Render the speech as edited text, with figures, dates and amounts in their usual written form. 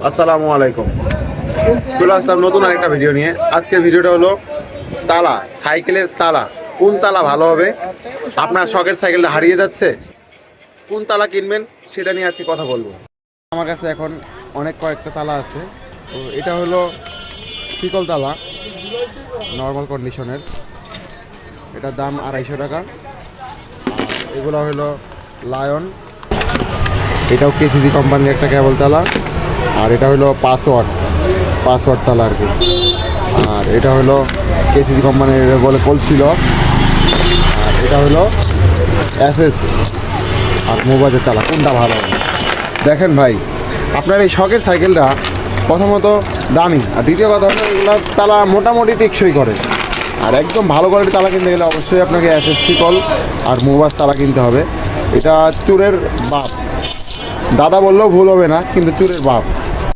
আসসালামু আলাইকুম। চলে আসলাম নতুন আরেকটা ভিডিও নিয়ে। আজকের ভিডিওটা হলো তালা, সাইকেলের তালা। কোন তালা ভালো হবে? আপনার শখের সাইকেলটা হারিয়ে যাচ্ছে, কোন তালা কিনবেন সেটা নিয়ে আজকে কথা বলবো। আমার কাছে এখন অনেক কয়েকটা তালা আছে। তো এটা হলো শিকল তালা, নর্মাল কন্ডিশনের। এটার দাম 250 টাকা। আর এগুলো হলো লায়ন, এটাও কেসিজি কোম্পানির একটা কেবল তালা। আর এটা হলো পাসওয়ার্ড তালা আর কি। আর এটা হলো কেসিজি কোম্পানির বলে কলছিল। আর এটা হলো এসএস আর মোবাইলের তালা। কোনটা ভালো হবে দেখেন ভাই। আপনার এই শখের সাইকেলটা প্রথমত দামি, আর দ্বিতীয় কথা হলো এগুলো তালা মোটামুটি টেকসই করে। আর একদম ভালো কোয়ালিটির তালা কিনতে গেলে অবশ্যই আপনাকে এসএস শিকল আর মোবাইল তালা কিনতে হবে। এটা চুরের বাপ, দাদা বললেও ভুল হবে না, কিন্তু চুরের বাপ।